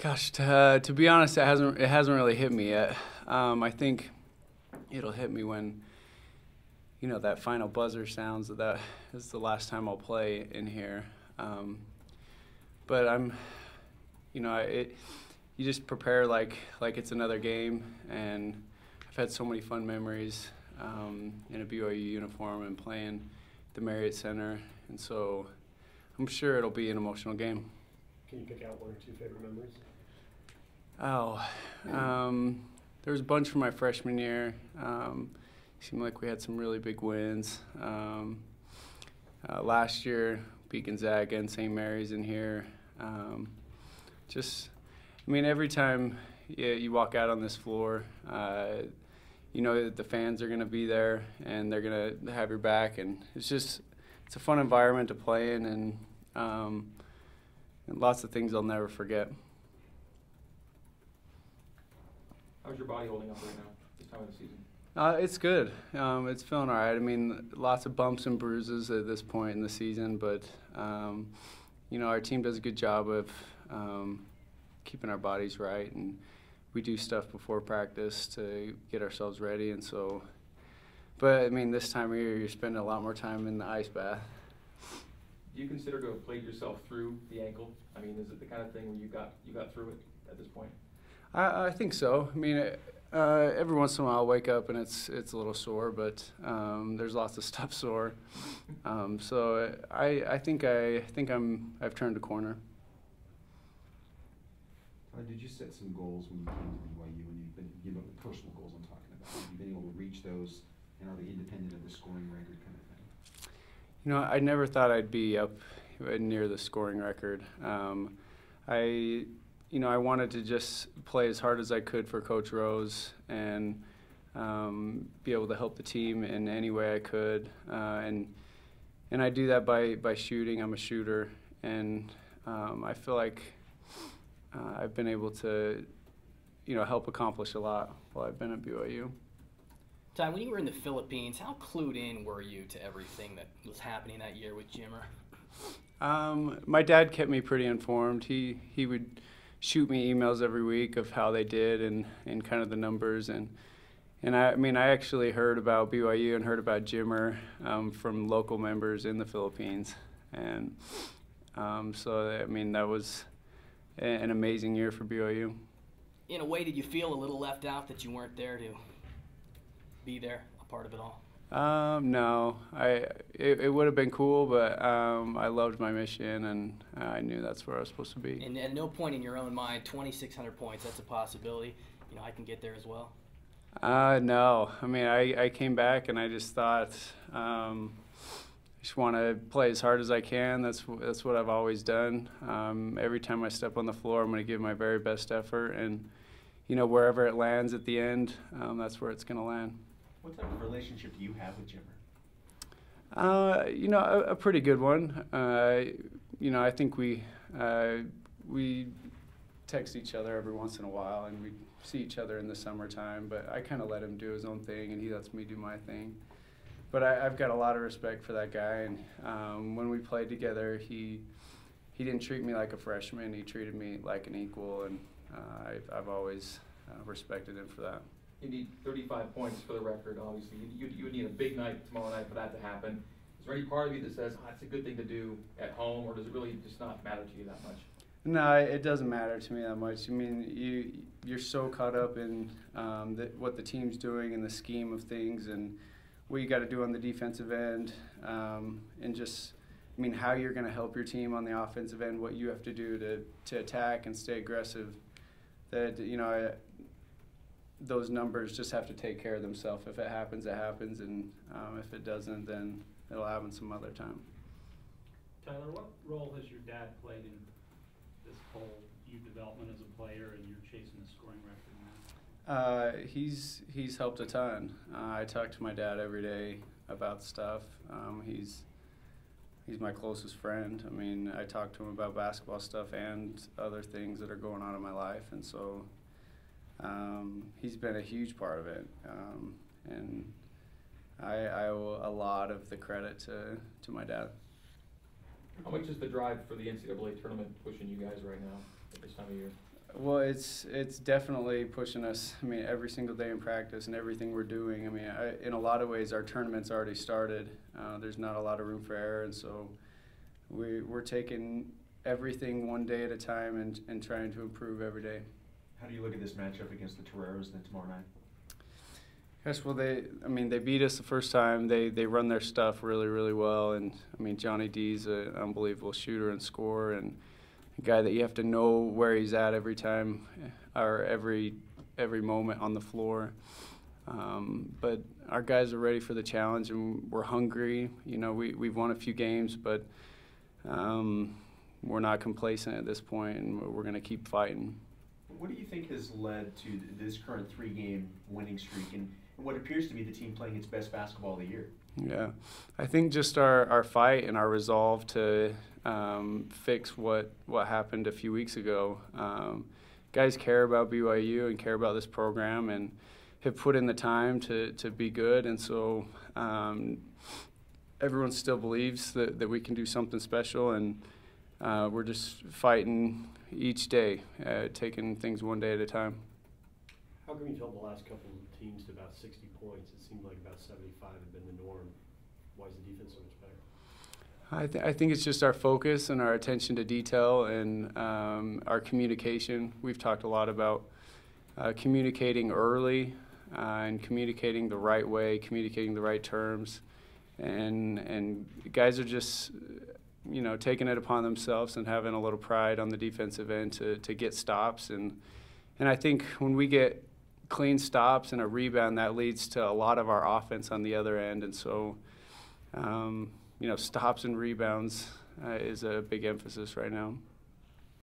Gosh, to be honest, it hasn't really hit me yet. I think it'll hit me when that final buzzer sounds. That is the last time I'll play in here. But you just prepare like it's another game, and I've had so many fun memories in a BYU uniform and playing the Marriott Center, and so I'm sure it'll be an emotional game. Can you pick out one or two favorite memories? Oh, there was a bunch from my freshman year. Seemed like we had some really big wins. Last year, beat Gonzaga and St. Mary's in here. Every time you walk out on this floor, you know that the fans are going to be there and they're going to have your back, and it's a fun environment to play in, and lots of things I'll never forget. How's your body holding up right now, this time of the season? It's good. It's feeling all right. I mean, lots of bumps and bruises at this point in the season, but our team does a good job of keeping our bodies right, and we do stuff before practice to get ourselves ready. And so, but I mean, this time of year, you're spending a lot more time in the ice bath. Do you consider to have played yourself through the ankle? I mean, is it the kind of thing where you got through it at this point? I think so. I mean, every once in a while I'll wake up and it's a little sore, but there's lots of stuff sore. So I think I've turned a corner. Did you set some goals when you came to BYU, and you've been the personal goals I'm talking about? Have you been able to reach those, and are they independent of the scoring record kind of thing? I never thought I'd be up near the scoring record. I wanted to just play as hard as I could for Coach Rose and be able to help the team in any way I could. And I do that by shooting. I'm a shooter, and I feel like I've been able to, help accomplish a lot while I've been at BYU. Ty, when you were in the Philippines, how clued in were you to everything that was happening that year with Jimmer? My dad kept me pretty informed. He would shoot me emails every week of how they did and kind of the numbers. And I actually heard about BYU and heard about Jimmer from local members in the Philippines. And that was an amazing year for BYU. In a way, did you feel a little left out that you weren't there to be there, a part of it all? No, it would have been cool, but I loved my mission, and I knew that's where I was supposed to be. And at no point in your own mind, 2,600 points, that's a possibility. I can get there as well. No, I mean, I came back and I just thought, I just want to play as hard as I can. That's what I've always done. Every time I step on the floor, I'm going to give my very best effort, and wherever it lands at the end, that's where it's going to land. What type of relationship do you have with Jimmer? A pretty good one. I think we text each other every once in a while, and we see each other in the summertime, but I kind of let him do his own thing, and he lets me do my thing. But I've got a lot of respect for that guy, and when we played together, he didn't treat me like a freshman. He treated me like an equal, and I've always respected him for that. You need 35 points for the record, obviously. You would need a big night tomorrow night for that to happen. Is there any part of you that says, it's a good thing to do at home, or does it really just not matter to you that much? No, it doesn't matter to me that much. I mean, you're so caught up in what the team's doing and the scheme of things and what you got to do on the defensive end, and just, how you're going to help your team on the offensive end, what you have to do to attack and stay aggressive. That, those numbers just have to take care of themselves. If it happens, it happens, and if it doesn't, then it'll happen some other time. Tyler, what role has your dad played in this whole development as a player, and you're chasing the scoring record now? He's helped a ton. I talk to my dad every day about stuff. He's my closest friend. I talk to him about basketball stuff and other things that are going on in my life, and so he's been a huge part of it. And I owe a lot of the credit to my dad. How much is the drive for the NCAA tournament pushing you guys right now at this time of year? Well, it's definitely pushing us. I mean, every single day in practice and everything we're doing. I mean, in a lot of ways, our tournament's already started. There's not a lot of room for error, and so we're taking everything one day at a time and trying to improve every day. How do you look at this matchup against the Toreros then tomorrow night? Yes, well, they beat us the first time. They run their stuff really, really well, and I mean, Johnny D's an unbelievable shooter and scorer, and a guy that you have to know where he's at every time or every moment on the floor. But our guys are ready for the challenge, and we're hungry. You know, we've won a few games, but we're not complacent at this point, and we're going to keep fighting. What do you think has led to this current 3-game winning streak and what appears to be the team playing its best basketball of the year? Yeah, I think just our fight and our resolve to fix what happened a few weeks ago. Guys care about BYU and care about this program and have put in the time to be good, and so everyone still believes that we can do something special, and we're just fighting each day, taking things one day at a time. How come you held the last couple of teams to about 60 points? It seemed like about 75 had been the norm. Why is the defense so much better? I think it's just our focus and our attention to detail and our communication. We've talked a lot about communicating early and communicating the right way, communicating the right terms, and guys are just taking it upon themselves and having a little pride on the defensive end to get stops, and I think when we get clean stops and a rebound, that leads to a lot of our offense on the other end, and so stops and rebounds is a big emphasis right now.